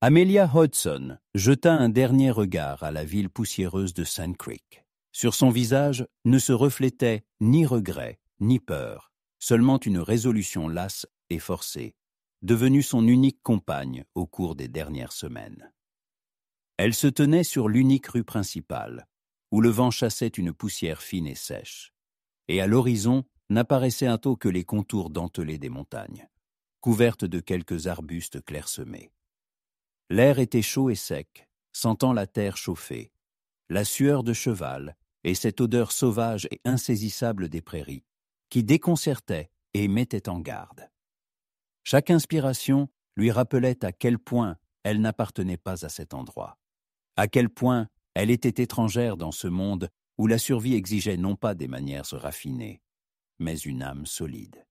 Amelia Hudson jeta un dernier regard à la ville poussiéreuse de Sand Creek. Sur son visage ne se reflétait ni regret, ni peur, seulement une résolution lasse et forcée, devenue son unique compagne au cours des dernières semaines. Elle se tenait sur l'unique rue principale, où le vent chassait une poussière fine et sèche, et à l'horizon n'apparaissaient bientôt que les contours dentelés des montagnes, couvertes de quelques arbustes clairsemés. L'air était chaud et sec, sentant la terre chauffer, la sueur de cheval et cette odeur sauvage et insaisissable des prairies, qui déconcertait et mettait en garde. Chaque inspiration lui rappelait à quel point elle n'appartenait pas à cet endroit, à quel point elle était étrangère dans ce monde où la survie exigeait non pas des manières raffinées, mais une âme solide.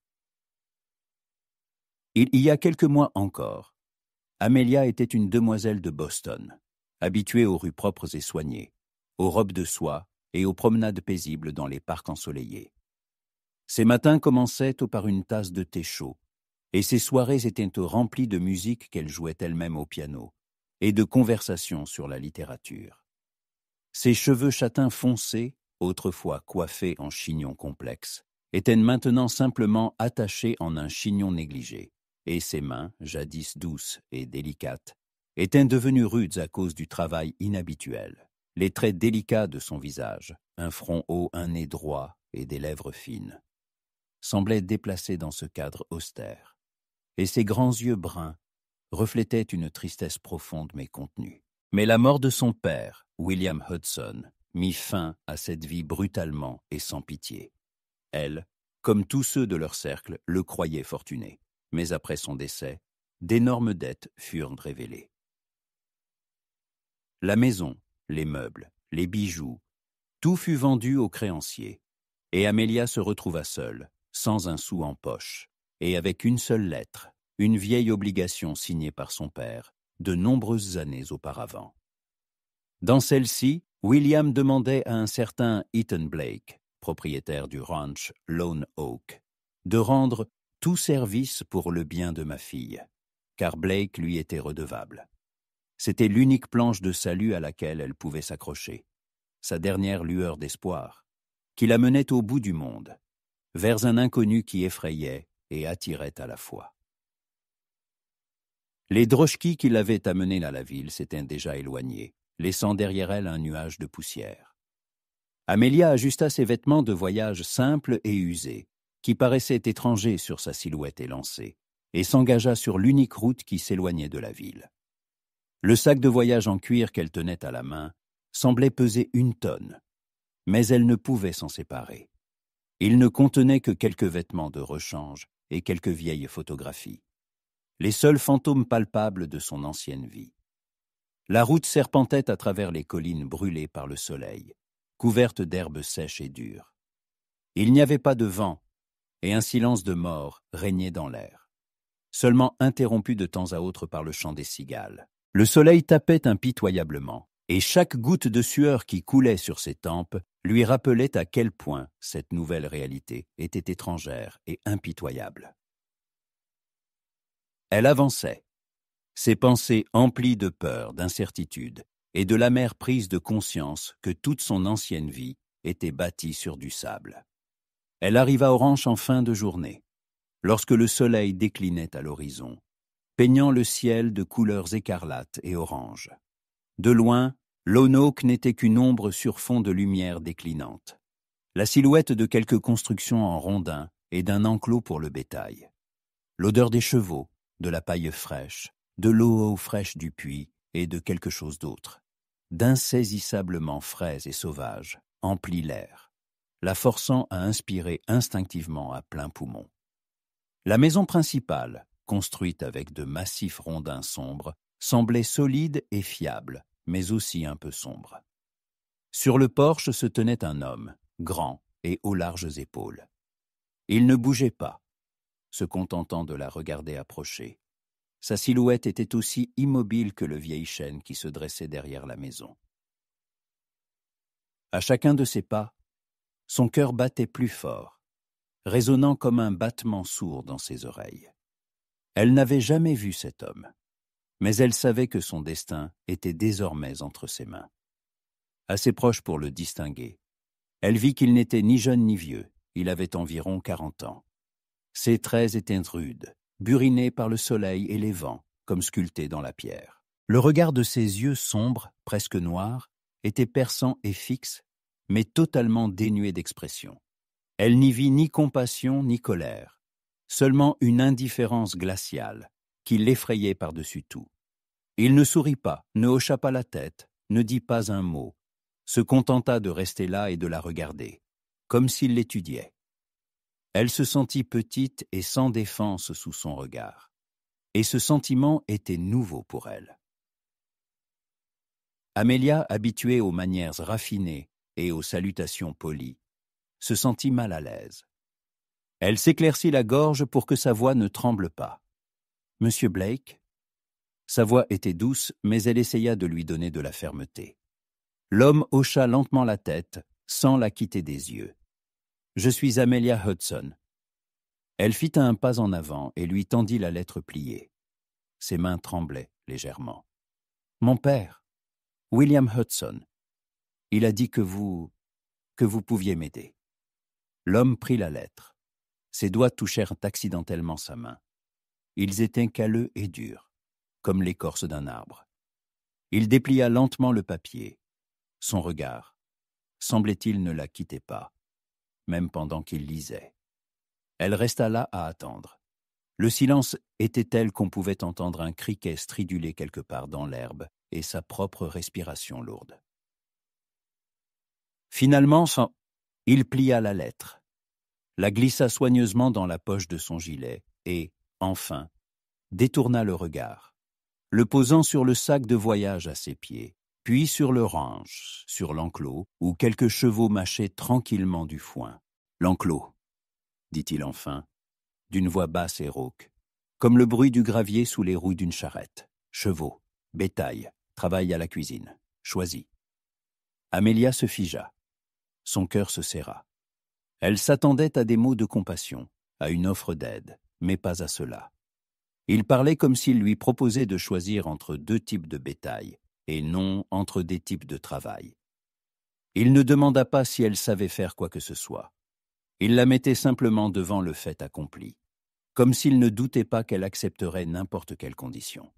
Il y a quelques mois encore, Amelia était une demoiselle de Boston, habituée aux rues propres et soignées, aux robes de soie et aux promenades paisibles dans les parcs ensoleillés. Ses matins commençaient par une tasse de thé chaud, et ses soirées étaient remplies de musique qu'elle jouait elle-même au piano et de conversations sur la littérature. Ses cheveux châtains foncés, autrefois coiffés en chignon complexe, étaient maintenant simplement attachés en un chignon négligé, et ses mains, jadis douces et délicates, étaient devenues rudes à cause du travail inhabituel. Les traits délicats de son visage, un front haut, un nez droit et des lèvres fines, semblaient déplacés dans ce cadre austère, et ses grands yeux bruns reflétaient une tristesse profonde mais contenue. Mais la mort de son père, William Hudson, mit fin à cette vie brutalement et sans pitié. Elle, comme tous ceux de leur cercle, le croyait fortuné. Mais après son décès, d'énormes dettes furent révélées. La maison, les meubles, les bijoux, tout fut vendu aux créanciers, et Amelia se retrouva seule, sans un sou en poche, et avec une seule lettre, une vieille obligation signée par son père, de nombreuses années auparavant. Dans celle-ci, William demandait à un certain Eaton Blake, propriétaire du ranch Lone Oak, de rendre tout service pour le bien de ma fille, car Blake lui était redevable. C'était l'unique planche de salut à laquelle elle pouvait s'accrocher, sa dernière lueur d'espoir, qui la menait au bout du monde, vers un inconnu qui effrayait et attirait à la fois. Les droschkis qui l'avaient amenée à la ville s'étaient déjà éloignés, laissant derrière elle un nuage de poussière. Amelia ajusta ses vêtements de voyage simples et usés, qui paraissaient étrangers sur sa silhouette élancée, et s'engagea sur l'unique route qui s'éloignait de la ville. Le sac de voyage en cuir qu'elle tenait à la main semblait peser 1 tonne, mais elle ne pouvait s'en séparer. Il ne contenait que quelques vêtements de rechange et quelques vieilles photographies, les seuls fantômes palpables de son ancienne vie. La route serpentait à travers les collines brûlées par le soleil, couvertes d'herbes sèches et dures. Il n'y avait pas de vent, et un silence de mort régnait dans l'air, seulement interrompu de temps à autre par le chant des cigales. Le soleil tapait impitoyablement, et chaque goutte de sueur qui coulait sur ses tempes lui rappelait à quel point cette nouvelle réalité était étrangère et impitoyable. Elle avançait, ses pensées emplies de peur, d'incertitude et de l'amère prise de conscience que toute son ancienne vie était bâtie sur du sable. Elle arriva au ranch en fin de journée, lorsque le soleil déclinait à l'horizon, peignant le ciel de couleurs écarlates et oranges. De loin, Lone Oak n'était qu'une ombre sur fond de lumière déclinante, la silhouette de quelques constructions en rondins et d'un enclos pour le bétail. L'odeur des chevaux, de la paille fraîche, de l'eau fraîche du puits et de quelque chose d'autre, d'insaisissablement frais et sauvage, emplit l'air, la forçant à inspirer instinctivement à plein poumon. La maison principale, construite avec de massifs rondins sombres, semblait solide et fiable, mais aussi un peu sombre. Sur le porche se tenait un homme, grand et aux larges épaules. Il ne bougeait pas, se contentant de la regarder approcher. Sa silhouette était aussi immobile que le vieil chêne qui se dressait derrière la maison. À chacun de ses pas, son cœur battait plus fort, résonnant comme un battement sourd dans ses oreilles. Elle n'avait jamais vu cet homme, mais elle savait que son destin était désormais entre ses mains. Assez proche pour le distinguer, elle vit qu'il n'était ni jeune ni vieux, il avait environ 40 ans. Ses traits étaient rudes, burinés par le soleil et les vents, comme sculptés dans la pierre. Le regard de ses yeux sombres, presque noirs, était perçant et fixe, mais totalement dénué d'expression. Elle n'y vit ni compassion ni colère, seulement une indifférence glaciale qui l'effrayait par-dessus tout. Il ne sourit pas, ne hocha pas la tête, ne dit pas un mot, se contenta de rester là et de la regarder, comme s'il l'étudiait. Elle se sentit petite et sans défense sous son regard, et ce sentiment était nouveau pour elle. Amelia, habituée aux manières raffinées et aux salutations polies, se sentit mal à l'aise. Elle s'éclaircit la gorge pour que sa voix ne tremble pas. « Monsieur Blake ?» Sa voix était douce, mais elle essaya de lui donner de la fermeté. L'homme hocha lentement la tête, sans la quitter des yeux. « Je suis Amelia Hudson. » Elle fit un pas en avant et lui tendit la lettre pliée. Ses mains tremblaient légèrement. « Mon père, William Hudson, il a dit que vous pouviez m'aider. » L'homme prit la lettre. Ses doigts touchèrent accidentellement sa main. Ils étaient calleux et durs, comme l'écorce d'un arbre. Il déplia lentement le papier. Son regard, semblait-il, ne la quittait pas, même pendant qu'il lisait. Elle resta là à attendre. Le silence était tel qu'on pouvait entendre un criquet striduler quelque part dans l'herbe et sa propre respiration lourde. Finalement, il plia la lettre, la glissa soigneusement dans la poche de son gilet et, enfin, détourna le regard, le posant sur le sac de voyage à ses pieds, puis sur le ranch, sur l'enclos, où quelques chevaux mâchaient tranquillement du foin. « L'enclos », dit-il enfin, d'une voix basse et rauque, comme le bruit du gravier sous les roues d'une charrette. « Chevaux, bétail, travail à la cuisine, choisi. » Amelia se figea. Son cœur se serra. Elle s'attendait à des mots de compassion, à une offre d'aide, mais pas à cela. Il parlait comme s'il lui proposait de choisir entre deux types de bétail, et non entre des types de travail. Il ne demanda pas si elle savait faire quoi que ce soit. Il la mettait simplement devant le fait accompli, comme s'il ne doutait pas qu'elle accepterait n'importe quelle condition.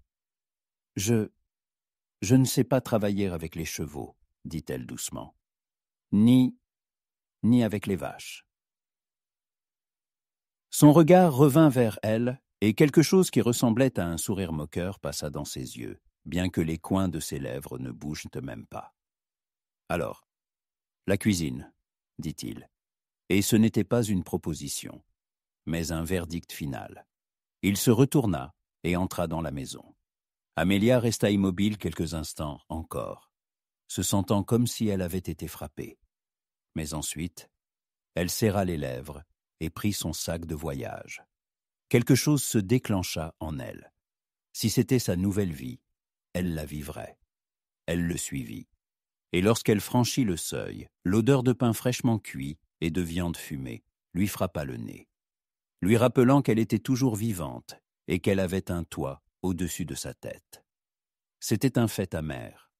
« Je ne sais pas travailler avec les chevaux, » dit-elle doucement, « ni avec les vaches. » Son regard revint vers elle, et quelque chose qui ressemblait à un sourire moqueur passa dans ses yeux, bien que les coins de ses lèvres ne bougent même pas. « Alors, la cuisine, » dit-il, et ce n'était pas une proposition, mais un verdict final. Il se retourna et entra dans la maison. Amelia resta immobile quelques instants encore, se sentant comme si elle avait été frappée. Mais ensuite, elle serra les lèvres et prit son sac de voyage. Quelque chose se déclencha en elle. Si c'était sa nouvelle vie, elle la vivrait. Elle le suivit. Et lorsqu'elle franchit le seuil, l'odeur de pain fraîchement cuit et de viande fumée lui frappa le nez, lui rappelant qu'elle était toujours vivante et qu'elle avait un toit au-dessus de sa tête. C'était un fait amer,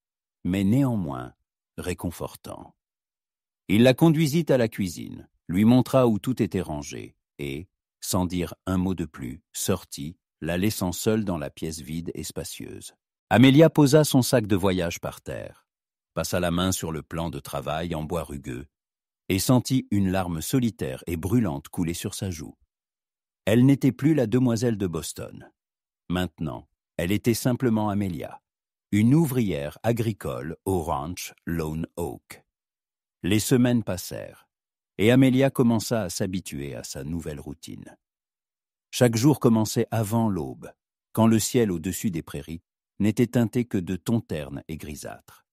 mais néanmoins réconfortant. Il la conduisit à la cuisine, lui montra où tout était rangé et, sans dire un mot de plus, sortit, la laissant seule dans la pièce vide et spacieuse. Amelia posa son sac de voyage par terre, passa la main sur le plan de travail en bois rugueux et sentit une larme solitaire et brûlante couler sur sa joue. Elle n'était plus la demoiselle de Boston. Maintenant, elle était simplement Amelia, une ouvrière agricole au ranch Lone Oak. Les semaines passèrent, et Amelia commença à s'habituer à sa nouvelle routine. Chaque jour commençait avant l'aube, quand le ciel au-dessus des prairies n'était teinté que de tons ternes et grisâtres.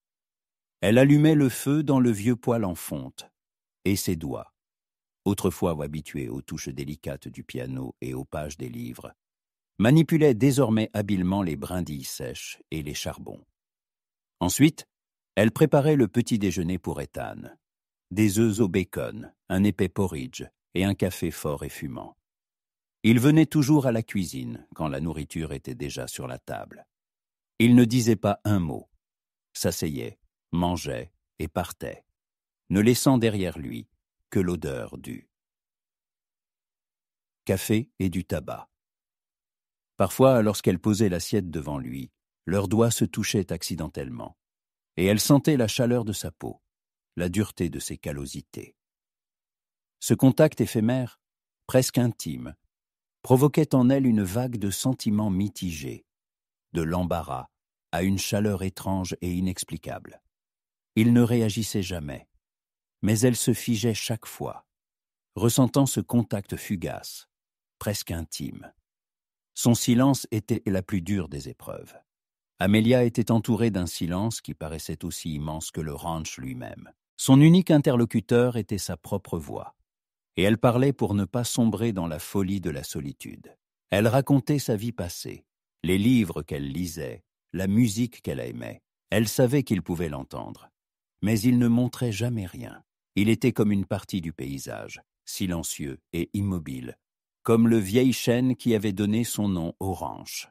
Elle allumait le feu dans le vieux poêle en fonte, et ses doigts, autrefois habitués aux touches délicates du piano et aux pages des livres, manipulaient désormais habilement les brindilles sèches et les charbons. Ensuite, elle préparait le petit déjeuner pour Ethan. Des œufs au bacon, un épais porridge et un café fort et fumant. Il venait toujours à la cuisine quand la nourriture était déjà sur la table. Il ne disait pas un mot, s'asseyait, mangeait et partait, ne laissant derrière lui que l'odeur du café et du tabac. Parfois, lorsqu'elle posait l'assiette devant lui, leurs doigts se touchaient accidentellement, et elle sentait la chaleur de sa peau, la dureté de ses callosités. Ce contact éphémère, presque intime, provoquait en elle une vague de sentiments mitigés, de l'embarras à une chaleur étrange et inexplicable. Il ne réagissait jamais, mais elle se figeait chaque fois, ressentant ce contact fugace, presque intime. Son silence était la plus dure des épreuves. Amelia était entourée d'un silence qui paraissait aussi immense que le ranch lui-même. Son unique interlocuteur était sa propre voix, et elle parlait pour ne pas sombrer dans la folie de la solitude. Elle racontait sa vie passée, les livres qu'elle lisait, la musique qu'elle aimait. Elle savait qu'il pouvait l'entendre, mais il ne montrait jamais rien. Il était comme une partie du paysage, silencieux et immobile, comme le vieil chêne qui avait donné son nom au ranch.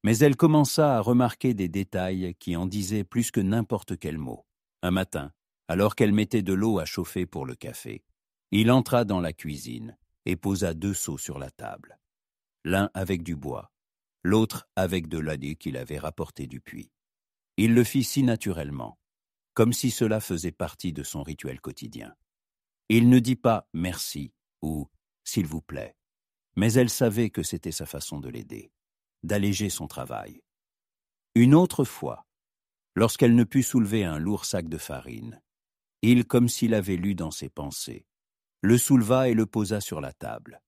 Mais elle commença à remarquer des détails qui en disaient plus que n'importe quel mot. Un matin, alors qu'elle mettait de l'eau à chauffer pour le café, il entra dans la cuisine et posa 2 seaux sur la table, l'un avec du bois, l'autre avec de l'eau qu'il avait rapporté du puits. Il le fit si naturellement, comme si cela faisait partie de son rituel quotidien. Il ne dit pas « merci » ou « s'il vous plaît », mais elle savait que c'était sa façon de l'aider, d'alléger son travail. Une autre fois, lorsqu'elle ne put soulever un lourd sac de farine, il, comme s'il avait lu dans ses pensées, le souleva et le posa sur la table,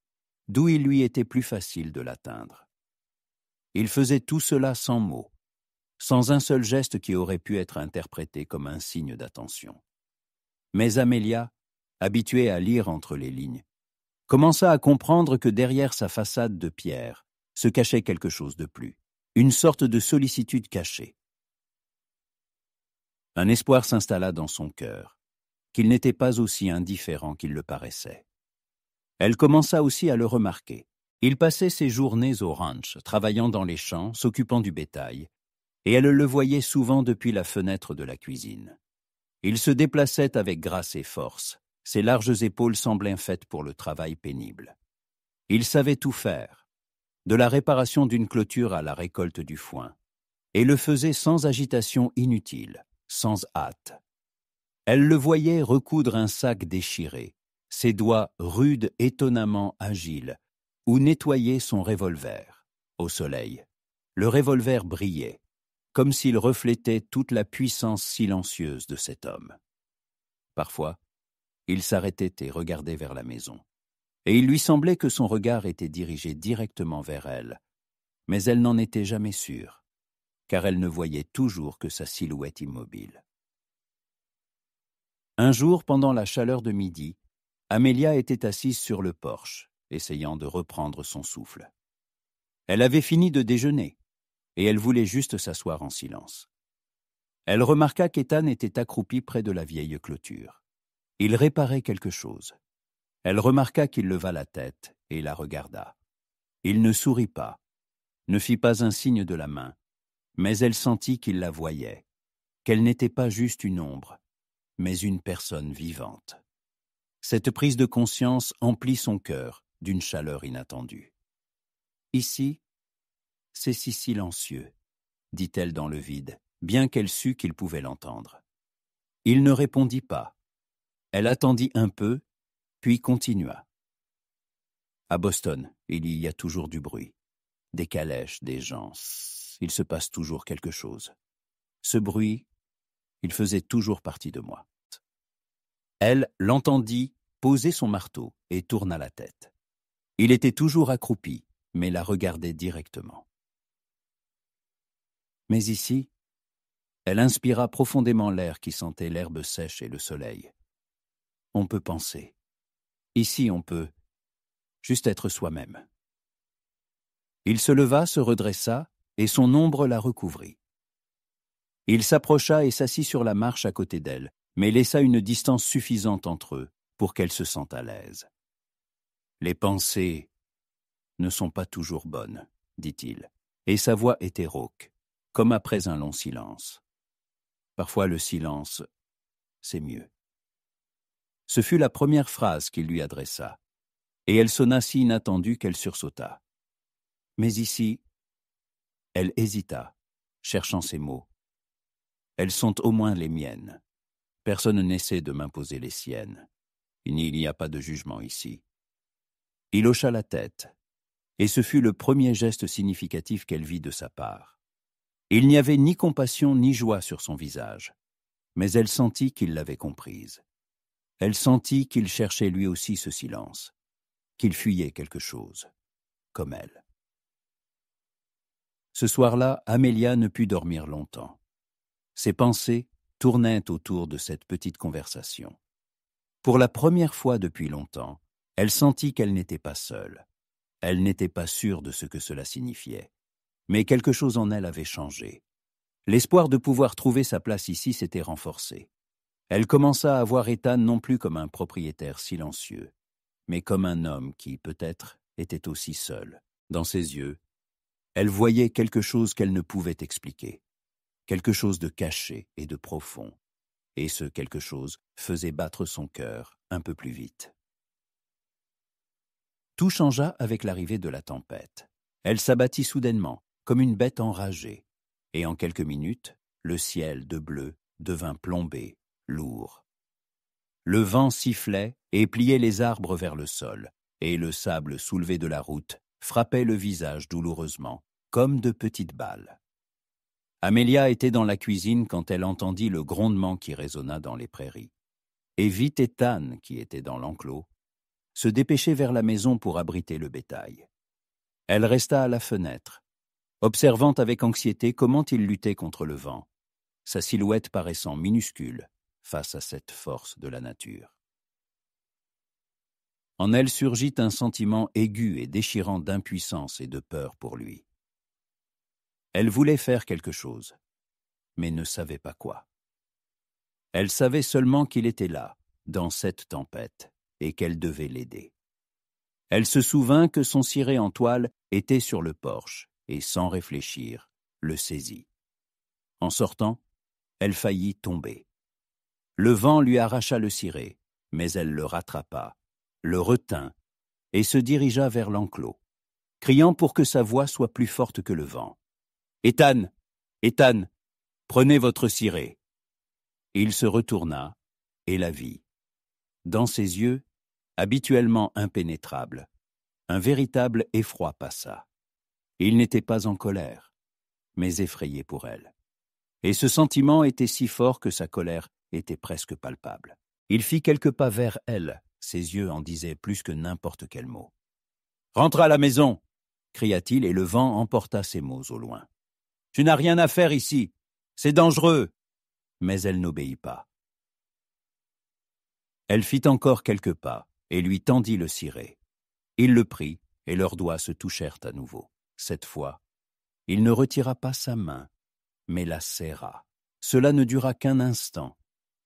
d'où il lui était plus facile de l'atteindre. Il faisait tout cela sans mots, sans un seul geste qui aurait pu être interprété comme un signe d'attention. Mais Amelia, habituée à lire entre les lignes, commença à comprendre que derrière sa façade de pierre se cachait quelque chose de plus, une sorte de sollicitude cachée. Un espoir s'installa dans son cœur, qu'il n'était pas aussi indifférent qu'il le paraissait. Elle commença aussi à le remarquer. Il passait ses journées au ranch, travaillant dans les champs, s'occupant du bétail, et elle le voyait souvent depuis la fenêtre de la cuisine. Il se déplaçait avec grâce et force, ses larges épaules semblaient faites pour le travail pénible. Il savait tout faire, de la réparation d'une clôture à la récolte du foin, et le faisait sans agitation inutile, sans hâte. Elle le voyait recoudre un sac déchiré, ses doigts rudes étonnamment agiles, ou nettoyer son revolver. Au soleil, le revolver brillait, comme s'il reflétait toute la puissance silencieuse de cet homme. Parfois, il s'arrêtait et regardait vers la maison, et il lui semblait que son regard était dirigé directement vers elle, mais elle n'en était jamais sûre, car elle ne voyait toujours que sa silhouette immobile. Un jour, pendant la chaleur de midi, Amelia était assise sur le porche, essayant de reprendre son souffle. Elle avait fini de déjeuner, et elle voulait juste s'asseoir en silence. Elle remarqua qu'Ethan était accroupi près de la vieille clôture. Il réparait quelque chose. Elle remarqua qu'il leva la tête et la regarda. Il ne sourit pas, ne fit pas un signe de la main, mais elle sentit qu'il la voyait, qu'elle n'était pas juste une ombre, mais une personne vivante. Cette prise de conscience emplit son cœur d'une chaleur inattendue. « Ici, c'est si silencieux », dit-elle dans le vide, bien qu'elle sût qu'il pouvait l'entendre. Il ne répondit pas. Elle attendit un peu, puis continua. « À Boston, il y a toujours du bruit. Des calèches, des gens. Il se passe toujours quelque chose. Ce bruit, il faisait toujours partie de moi. » Elle l'entendit poser son marteau et tourna la tête. Il était toujours accroupi, mais la regardait directement. Mais ici, elle inspira profondément l'air qui sentait l'herbe sèche et le soleil. On peut penser. Ici, on peut juste être soi-même. Il se leva, se redressa, et son ombre la recouvrit. Il s'approcha et s'assit sur la marche à côté d'elle, mais laissa une distance suffisante entre eux pour qu'elle se sente à l'aise. « Les pensées ne sont pas toujours bonnes, dit-il. et sa voix était rauque, comme après un long silence. Parfois le silence, c'est mieux. Ce fut la première phrase qu'il lui adressa, et elle sonna si inattendue qu'elle sursauta. Mais ici, elle hésita, cherchant ses mots. Elles sont au moins les miennes. Personne n'essaie de m'imposer les siennes. Il n'y a pas de jugement ici. Il hocha la tête, et ce fut le premier geste significatif qu'elle vit de sa part. Il n'y avait ni compassion ni joie sur son visage, mais elle sentit qu'il l'avait comprise. Elle sentit qu'il cherchait lui aussi ce silence, qu'il fuyait quelque chose, comme elle. Ce soir-là, Amelia ne put dormir longtemps. Ses pensées tournaient autour de cette petite conversation. Pour la première fois depuis longtemps, elle sentit qu'elle n'était pas seule. Elle n'était pas sûre de ce que cela signifiait. Mais quelque chose en elle avait changé. L'espoir de pouvoir trouver sa place ici s'était renforcé. Elle commença à voir Ethan non plus comme un propriétaire silencieux, mais comme un homme qui, peut-être, était aussi seul. Dans ses yeux, elle voyait quelque chose qu'elle ne pouvait expliquer, quelque chose de caché et de profond, et ce quelque chose faisait battre son cœur un peu plus vite. Tout changea avec l'arrivée de la tempête. Elle s'abattit soudainement, comme une bête enragée, et en quelques minutes, le ciel de bleu devint plombé, lourd. Le vent sifflait et pliait les arbres vers le sol, et le sable soulevé de la route frappait le visage douloureusement, comme de petites balles. Amelia était dans la cuisine quand elle entendit le grondement qui résonna dans les prairies. Et vit Ethan, qui était dans l'enclos, se dépêcher vers la maison pour abriter le bétail. Elle resta à la fenêtre, observant avec anxiété comment il luttait contre le vent, sa silhouette paraissant minuscule face à cette force de la nature. En elle surgit un sentiment aigu et déchirant d'impuissance et de peur pour lui. Elle voulait faire quelque chose, mais ne savait pas quoi. Elle savait seulement qu'il était là, dans cette tempête, et qu'elle devait l'aider. Elle se souvint que son ciré en toile était sur le porche, et sans réfléchir, le saisit. En sortant, elle faillit tomber. Le vent lui arracha le ciré, mais elle le rattrapa, le retint, et se dirigea vers l'enclos, criant pour que sa voix soit plus forte que le vent. « Ethan, Ethan, prenez votre ciré !» Il se retourna et la vit. Dans ses yeux, habituellement impénétrables, un véritable effroi passa. Il n'était pas en colère, mais effrayé pour elle. Et ce sentiment était si fort que sa colère était presque palpable. Il fit quelques pas vers elle, ses yeux en disaient plus que n'importe quel mot. « Rentre à la maison !» cria-t-il, et le vent emporta ses mots au loin. « Tu n'as rien à faire ici, c'est dangereux !» Mais elle n'obéit pas. Elle fit encore quelques pas et lui tendit le ciré. Il le prit et leurs doigts se touchèrent à nouveau. Cette fois, il ne retira pas sa main, mais la serra. Cela ne dura qu'un instant,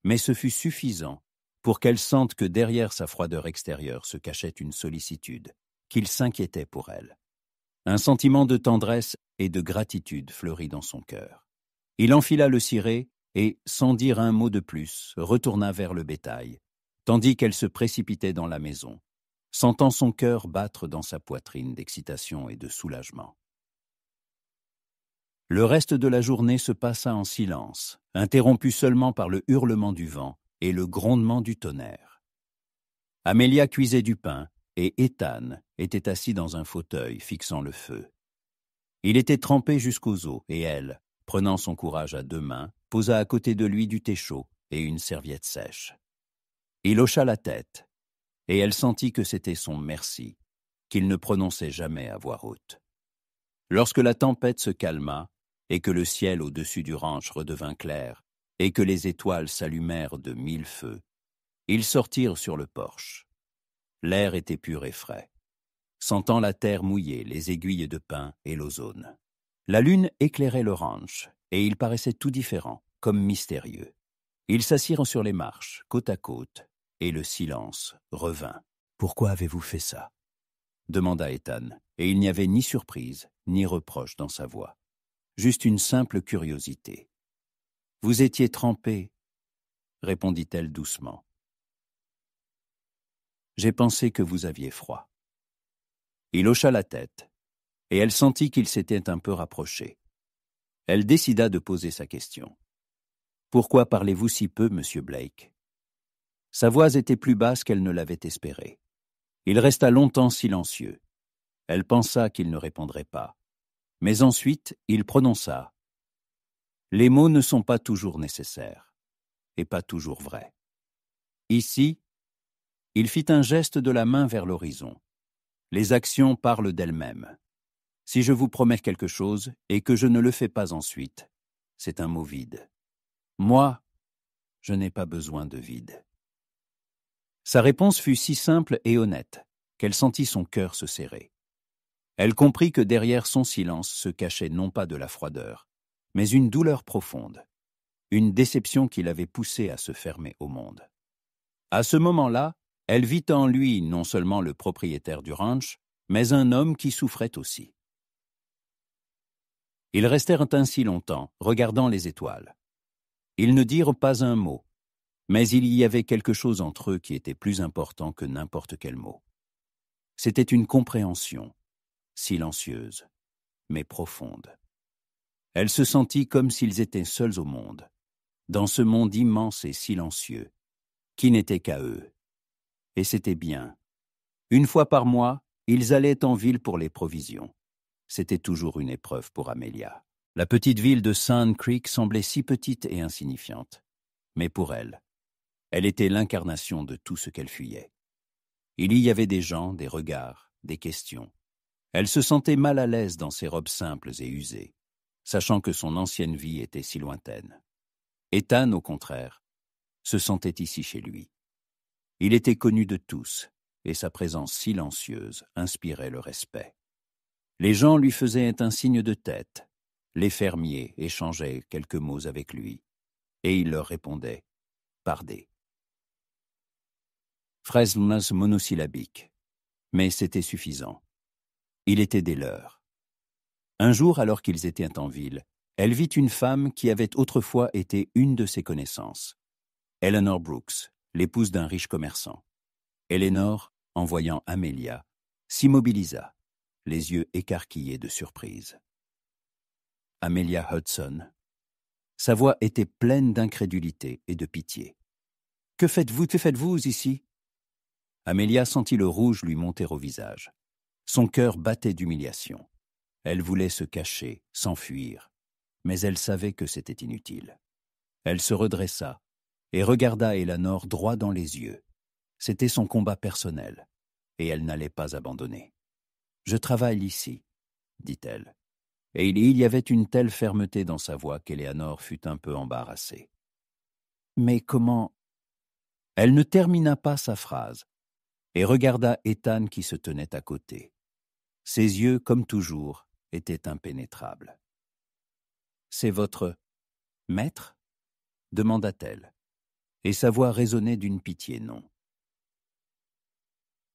mais ce fut suffisant pour qu'elle sente que derrière sa froideur extérieure se cachait une sollicitude, qu'il s'inquiétait pour elle. Un sentiment de tendresse et de gratitude fleurit dans son cœur. Il enfila le ciré et, sans dire un mot de plus, retourna vers le bétail, tandis qu'elle se précipitait dans la maison, sentant son cœur battre dans sa poitrine d'excitation et de soulagement. Le reste de la journée se passa en silence, interrompu seulement par le hurlement du vent et le grondement du tonnerre. Amelia cuisait du pain et Ethan était assis dans un fauteuil fixant le feu. Il était trempé jusqu'aux os et elle, prenant son courage à deux mains, posa à côté de lui du thé chaud et une serviette sèche. Il hocha la tête et elle sentit que c'était son merci, qu'il ne prononçait jamais à voix haute. Lorsque la tempête se calma et que le ciel au-dessus du ranch redevint clair et que les étoiles s'allumèrent de 1000 feux, ils sortirent sur le porche. L'air était pur et frais, sentant la terre mouillée, les aiguilles de pin et l'ozone. La lune éclairait le ranch et il paraissait tout différent, comme mystérieux. Ils s'assirent sur les marches, côte à côte, et le silence revint. « Pourquoi avez-vous fait ça ?» demanda Ethan, et il n'y avait ni surprise, ni reproche dans sa voix, juste une simple curiosité. « Vous étiez trempé, » répondit-elle doucement. « J'ai pensé que vous aviez froid. » Il hocha la tête, et elle sentit qu'il s'était un peu rapproché. Elle décida de poser sa question. « Pourquoi parlez-vous si peu, monsieur Blake ?» Sa voix était plus basse qu'elle ne l'avait espéré. Il resta longtemps silencieux. Elle pensa qu'il ne répondrait pas. Mais ensuite, il prononça « Les mots ne sont pas toujours nécessaires, et pas toujours vrais. » Ici, il fit un geste de la main vers l'horizon. Les actions parlent d'elles-mêmes. Si je vous promets quelque chose et que je ne le fais pas ensuite, c'est un mot vide. Moi, je n'ai pas besoin de vide. Sa réponse fut si simple et honnête qu'elle sentit son cœur se serrer. Elle comprit que derrière son silence se cachait non pas de la froideur, mais une douleur profonde, une déception qui l'avait poussée à se fermer au monde. À ce moment-là, elle vit en lui non seulement le propriétaire du ranch, mais un homme qui souffrait aussi. Ils restèrent ainsi longtemps, regardant les étoiles. Ils ne dirent pas un mot, mais il y avait quelque chose entre eux qui était plus important que n'importe quel mot. C'était une compréhension, silencieuse, mais profonde. Elle se sentit comme s'ils étaient seuls au monde, dans ce monde immense et silencieux, qui n'était qu'à eux. Et c'était bien. Une fois par mois, ils allaient en ville pour les provisions. C'était toujours une épreuve pour Amelia. La petite ville de Sand Creek semblait si petite et insignifiante. Mais pour elle, elle était l'incarnation de tout ce qu'elle fuyait. Il y avait des gens, des regards, des questions. Elle se sentait mal à l'aise dans ses robes simples et usées, sachant que son ancienne vie était si lointaine. Ethan, au contraire, se sentait ici chez lui. Il était connu de tous, et sa présence silencieuse inspirait le respect. Les gens lui faisaient un signe de tête, les fermiers échangeaient quelques mots avec lui, et il leur répondait « Pardé ». Phrases monosyllabiques, mais c'était suffisant. Il était des leurs. Un jour, alors qu'ils étaient en ville, elle vit une femme qui avait autrefois été une de ses connaissances. Eleanor Brooks, l'épouse d'un riche commerçant. Eleanor, en voyant Amelia, s'immobilisa, les yeux écarquillés de surprise. Amelia Hudson. Sa voix était pleine d'incrédulité et de pitié. « Que faites-vous ici ?» Amelia sentit le rouge lui monter au visage. Son cœur battait d'humiliation. Elle voulait se cacher, s'enfuir, mais elle savait que c'était inutile. Elle se redressa et regarda Eleanor droit dans les yeux. C'était son combat personnel, et elle n'allait pas abandonner. « Je travaille ici, » dit-elle, et il y avait une telle fermeté dans sa voix qu'Eleanor fut un peu embarrassée. « Mais comment ?» Elle ne termina pas sa phrase et regarda Ethan qui se tenait à côté. Ses yeux, comme toujours, étaient impénétrables. « C'est votre maître ?» demanda-t-elle, et sa voix résonnait d'une pitié non.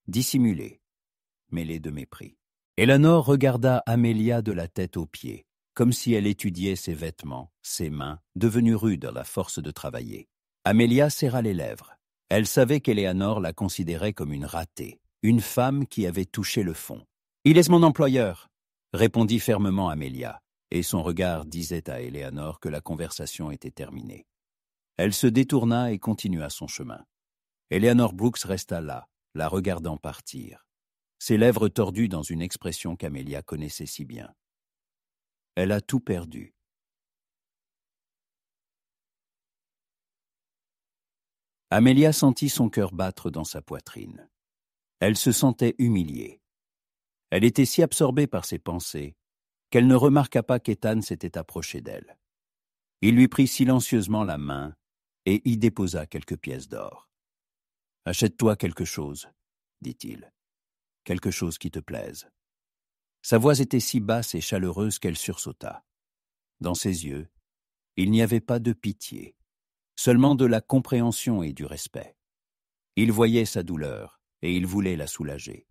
Dissimulée, mêlée de mépris. Eleanor regarda Amelia de la tête aux pieds, comme si elle étudiait ses vêtements, ses mains, devenues rudes à la force de travailler. Amelia serra les lèvres. Elle savait qu'Eleanor la considérait comme une ratée, une femme qui avait touché le fond. « Il est mon employeur !» répondit fermement Amelia, et son regard disait à Eleanor que la conversation était terminée. Elle se détourna et continua son chemin. Eleanor Brooks resta là, la regardant partir, ses lèvres tordues dans une expression qu'Amelia connaissait si bien. Elle a tout perdu. Amelia sentit son cœur battre dans sa poitrine. Elle se sentait humiliée. Elle était si absorbée par ses pensées qu'elle ne remarqua pas qu'Ethan s'était approché d'elle. Il lui prit silencieusement la main et y déposa quelques pièces d'or. « Achète-toi quelque chose, » dit-il. « Quelque chose qui te plaise. » Sa voix était si basse et chaleureuse qu'elle sursauta. Dans ses yeux, il n'y avait pas de pitié, seulement de la compréhension et du respect. Il voyait sa douleur et il voulait la soulager.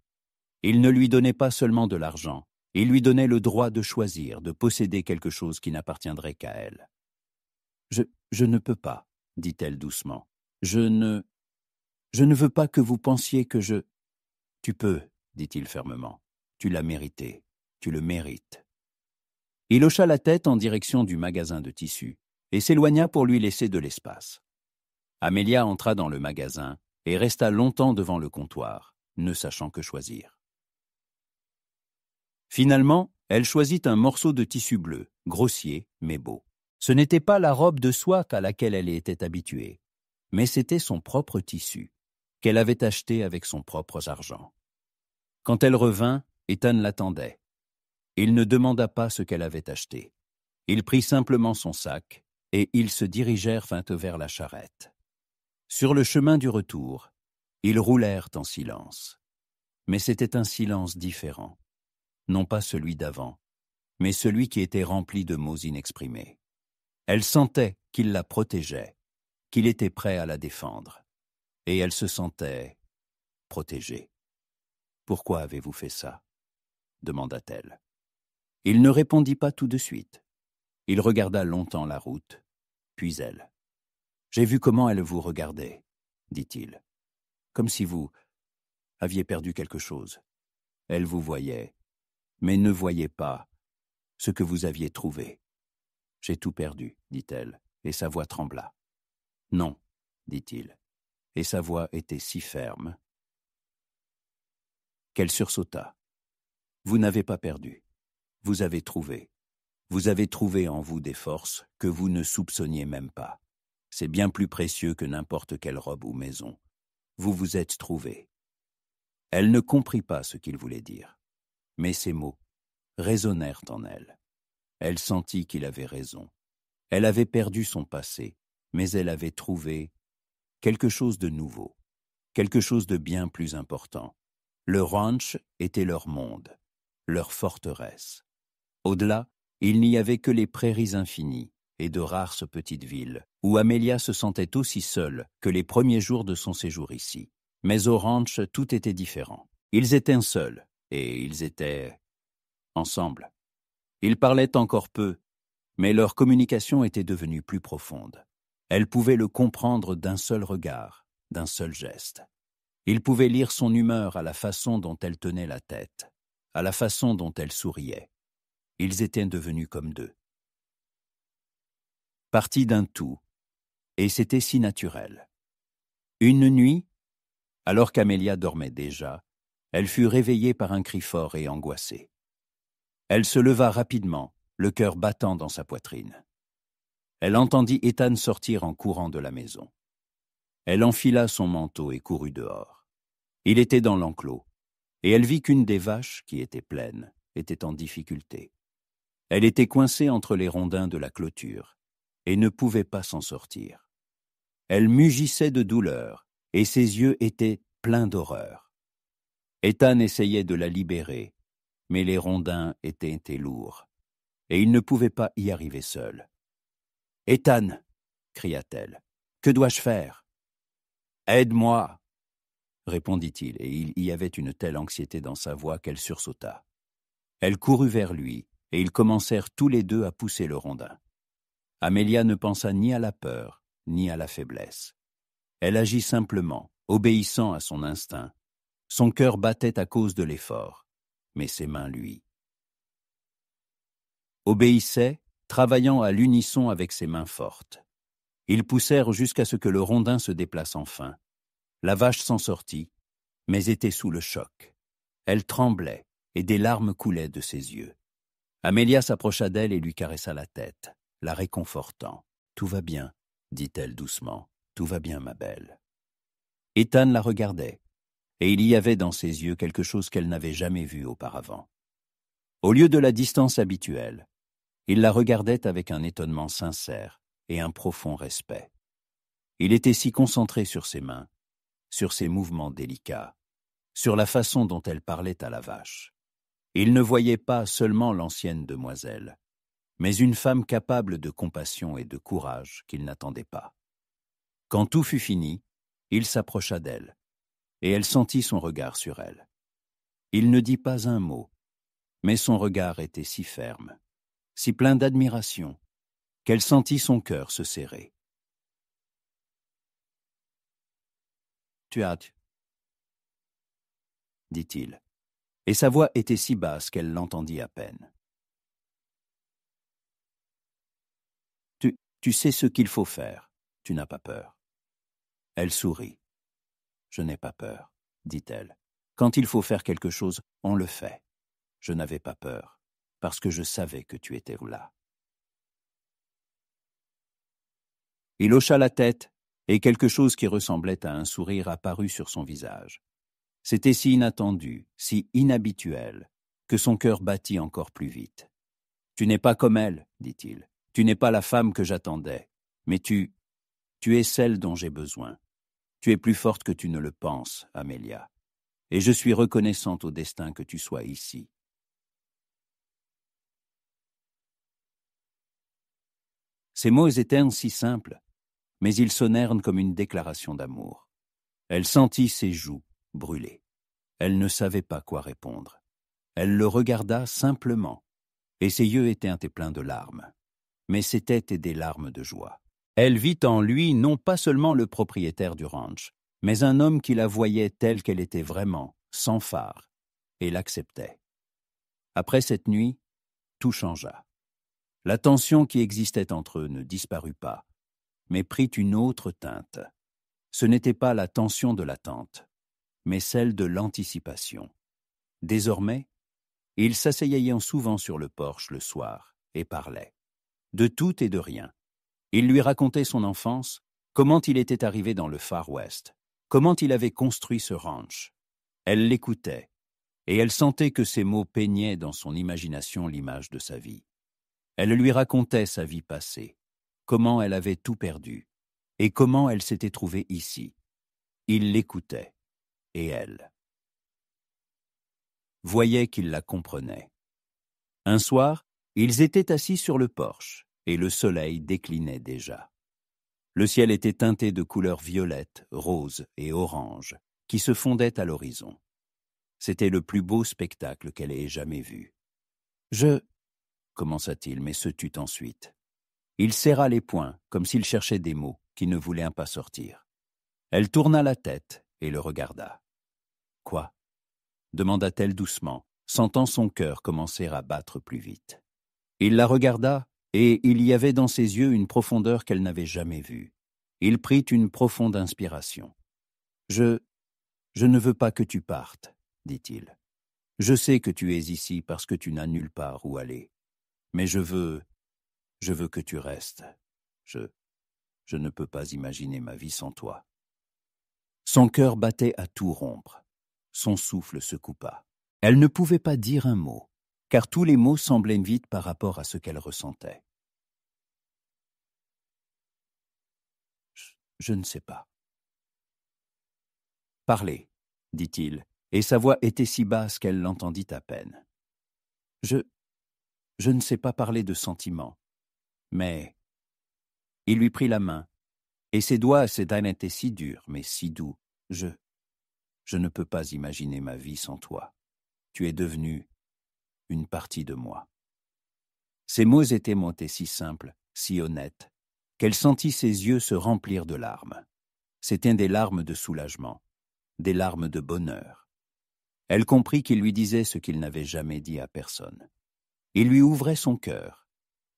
Il ne lui donnait pas seulement de l'argent, Il lui donnait le droit de choisir, de posséder quelque chose qui n'appartiendrait qu'à elle. « Je ne peux pas, dit-elle doucement. Je ne veux pas que vous pensiez que je... » « Tu peux, dit-il fermement. Tu l'as mérité. Tu le mérites. » Il hocha la tête en direction du magasin de tissus et s'éloigna pour lui laisser de l'espace. Amelia entra dans le magasin et resta longtemps devant le comptoir, ne sachant que choisir. Finalement, elle choisit un morceau de tissu bleu, grossier mais beau. Ce n'était pas la robe de soie à laquelle elle était habituée, mais c'était son propre tissu, qu'elle avait acheté avec son propre argent. Quand elle revint, Ethan l'attendait. Il ne demanda pas ce qu'elle avait acheté. Il prit simplement son sac et ils se dirigèrent vers la charrette. Sur le chemin du retour, ils roulèrent en silence. Mais c'était un silence différent. Non pas celui d'avant, mais celui qui était rempli de mots inexprimés. Elle sentait qu'il la protégeait, qu'il était prêt à la défendre. Et elle se sentait protégée. « Pourquoi avez-vous fait ça ?» demanda-t-elle. Il ne répondit pas tout de suite. Il regarda longtemps la route, puis elle. « J'ai vu comment elle vous regardait, » dit-il. « Comme si vous aviez perdu quelque chose. Elle vous voyait, mais ne voyait pas ce que vous aviez trouvé. »« J'ai tout perdu, » dit-elle, et sa voix trembla. « Non, » dit-il, et sa voix était si ferme qu'elle sursauta. « Vous n'avez pas perdu. Vous avez trouvé. Vous avez trouvé en vous des forces que vous ne soupçonniez même pas. C'est bien plus précieux que n'importe quelle robe ou maison. Vous vous êtes trouvé. » Elle ne comprit pas ce qu'il voulait dire, mais ces mots résonnèrent en elle. Elle sentit qu'il avait raison. Elle avait perdu son passé, mais elle avait trouvé quelque chose de nouveau, quelque chose de bien plus important. Le ranch était leur monde, leur forteresse. Au-delà, il n'y avait que les prairies infinies et de rares petites villes, où Amelia se sentait aussi seule que les premiers jours de son séjour ici. Mais au ranch, tout était différent. Ils étaient seuls, et ils étaient ensemble. Ils parlaient encore peu, mais leur communication était devenue plus profonde. Elle pouvait le comprendre d'un seul regard, d'un seul geste. Il pouvait lire son humeur à la façon dont elle tenait la tête, à la façon dont elle souriait. Ils étaient devenus comme deux. Partis d'un tout, et c'était si naturel. Une nuit, alors qu'Amelia dormait déjà, elle fut réveillée par un cri fort et angoissé. Elle se leva rapidement, le cœur battant dans sa poitrine. Elle entendit Ethan sortir en courant de la maison. Elle enfila son manteau et courut dehors. Il était dans l'enclos, et elle vit qu'une des vaches, qui était pleine, était en difficulté. Elle était coincée entre les rondins de la clôture, et ne pouvait pas s'en sortir. Elle mugissait de douleur, et ses yeux étaient pleins d'horreur. Ethan essayait de la libérer, mais les rondins étaient lourds, et il ne pouvait pas y arriver seul. « Ethan !» cria-t-elle. « Que dois-je faire ?»« Aide-moi !» répondit-il, et il y avait une telle anxiété dans sa voix qu'elle sursauta. Elle courut vers lui, et ils commencèrent tous les deux à pousser le rondin. Amelia ne pensa ni à la peur, ni à la faiblesse. Elle agit simplement, obéissant à son instinct. Son cœur battait à cause de l'effort, mais ses mains, lui, obéissaient, travaillant à l'unisson avec ses mains fortes. Ils poussèrent jusqu'à ce que le rondin se déplace enfin. La vache s'en sortit, mais était sous le choc. Elle tremblait, et des larmes coulaient de ses yeux. Amelia s'approcha d'elle et lui caressa la tête, la réconfortant. « Tout va bien, » dit-elle doucement. « Tout va bien, ma belle. » Ethan la regardait, et il y avait dans ses yeux quelque chose qu'elle n'avait jamais vu auparavant. Au lieu de la distance habituelle, il la regardait avec un étonnement sincère et un profond respect. Il était si concentré sur ses mains, sur ses mouvements délicats, sur la façon dont elle parlait à la vache. Il ne voyait pas seulement l'ancienne demoiselle, mais une femme capable de compassion et de courage qu'il n'attendait pas. Quand tout fut fini, il s'approcha d'elle, et elle sentit son regard sur elle. Il ne dit pas un mot, mais son regard était si ferme, si plein d'admiration, qu'elle sentit son cœur se serrer. « Tu as... » dit-il, et sa voix était si basse qu'elle l'entendit à peine. Tu sais ce qu'il faut faire, tu n'as pas peur. Elle sourit. « Je n'ai pas peur, dit-elle. Quand il faut faire quelque chose, on le fait. Je n'avais pas peur, parce que je savais que tu étais là. » Il hocha la tête, et quelque chose qui ressemblait à un sourire apparut sur son visage. C'était si inattendu, si inhabituel, que son cœur battit encore plus vite. « Tu n'es pas comme elle, dit-il. Tu n'es pas la femme que j'attendais, mais tu es celle dont j'ai besoin. Tu es plus forte que tu ne le penses, Amélia, et je suis reconnaissante au destin que tu sois ici. » Ces mots étaient si simples, mais ils sonnèrent comme une déclaration d'amour. Elle sentit ses joues brûler. Elle ne savait pas quoi répondre. Elle le regarda simplement, et ses yeux étaient pleins de larmes. Mais c'étaient des larmes de joie. Elle vit en lui non pas seulement le propriétaire du ranch, mais un homme qui la voyait telle qu'elle était vraiment, sans phare, et l'acceptait. Après cette nuit, tout changea. La tension qui existait entre eux ne disparut pas, mais prit une autre teinte. Ce n'était pas la tension de l'attente, mais celle de l'anticipation. Désormais, ils s'asseyaient souvent sur le porche le soir et parlaient. De tout et de rien. Il lui racontait son enfance, comment il était arrivé dans le Far West, comment il avait construit ce ranch. Elle l'écoutait, et elle sentait que ses mots peignaient dans son imagination l'image de sa vie. Elle lui racontait sa vie passée, comment elle avait tout perdu, et comment elle s'était trouvée ici. Il l'écoutait, et elle voyait qu'il la comprenait. Un soir, ils étaient assis sur le porche, et le soleil déclinait déjà. Le ciel était teinté de couleurs violettes, roses et oranges, qui se fondaient à l'horizon. C'était le plus beau spectacle qu'elle ait jamais vu. Commença-t-il, mais se tut ensuite. Il serra les poings, comme s'il cherchait des mots qui ne voulaient pas sortir. Elle tourna la tête et le regarda. « Quoi » demanda-t-elle doucement, sentant son cœur commencer à battre plus vite. Il la regarda, et il y avait dans ses yeux une profondeur qu'elle n'avait jamais vue. Il prit une profonde inspiration. « Je ne veux pas que tu partes, » dit-il. « Je sais que tu es ici parce que tu n'as nulle part où aller. Mais je veux que tu restes. Je ne peux pas imaginer ma vie sans toi. » Son cœur battait à tout rompre. Son souffle se coupa. Elle ne pouvait pas dire un mot, car tous les mots semblaient vides par rapport à ce qu'elle ressentait. Je ne sais pas. « Parlez, » dit-il, et sa voix était si basse qu'elle l'entendit à peine. Je ne sais pas parler de sentiments, mais... » Il lui prit la main, et ses doigts étaient si durs, mais si doux. « Je ne peux pas imaginer ma vie sans toi. Tu es devenue une partie de moi. » Ces mots étaient montés si simples, si honnêtes, qu'elle sentit ses yeux se remplir de larmes. C'étaient des larmes de soulagement, des larmes de bonheur. Elle comprit qu'il lui disait ce qu'il n'avait jamais dit à personne. Il lui ouvrait son cœur,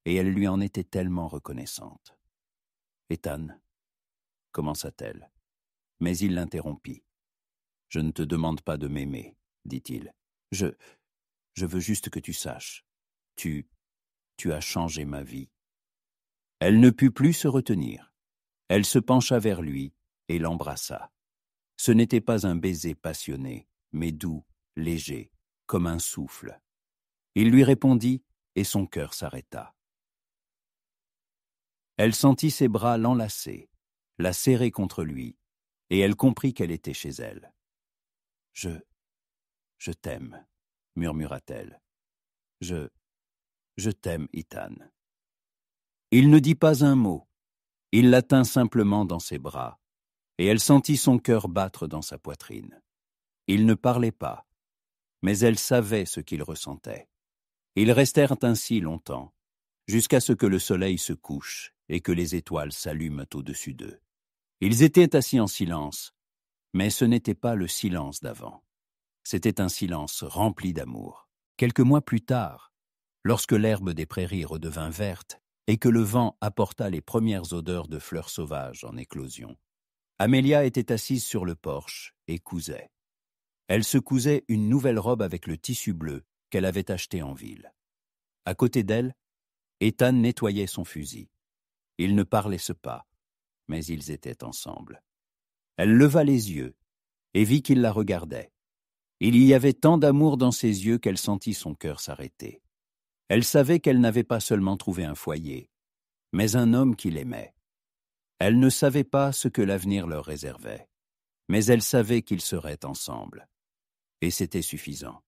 et elle lui en était tellement reconnaissante. « Ethan, » commença-t-elle, mais il l'interrompit. « Je ne te demande pas de m'aimer, » dit-il. « Je veux juste que tu saches. Tu as changé ma vie. » Elle ne put plus se retenir. Elle se pencha vers lui et l'embrassa. Ce n'était pas un baiser passionné, mais doux, léger, comme un souffle. Il lui répondit et son cœur s'arrêta. Elle sentit ses bras l'enlacer, la serrer contre lui, et elle comprit qu'elle était chez elle. « Je t'aime, » murmura-t-elle. « Je t'aime, Ethan. » Il ne dit pas un mot. Il la tint simplement dans ses bras, et elle sentit son cœur battre dans sa poitrine. Il ne parlait pas, mais elle savait ce qu'il ressentait. Ils restèrent ainsi longtemps, jusqu'à ce que le soleil se couche et que les étoiles s'allument au-dessus d'eux. Ils étaient assis en silence, mais ce n'était pas le silence d'avant. C'était un silence rempli d'amour. Quelques mois plus tard, lorsque l'herbe des prairies redevint verte et que le vent apporta les premières odeurs de fleurs sauvages en éclosion, Amélia était assise sur le porche et cousait. Elle se cousait une nouvelle robe avec le tissu bleu qu'elle avait acheté en ville. À côté d'elle, Ethan nettoyait son fusil. Ils ne parlaient pas, mais ils étaient ensemble. Elle leva les yeux et vit qu'il la regardait. Il y avait tant d'amour dans ses yeux qu'elle sentit son cœur s'arrêter. Elle savait qu'elle n'avait pas seulement trouvé un foyer, mais un homme qui l'aimait. Elle ne savait pas ce que l'avenir leur réservait, mais elle savait qu'ils seraient ensemble. Et c'était suffisant.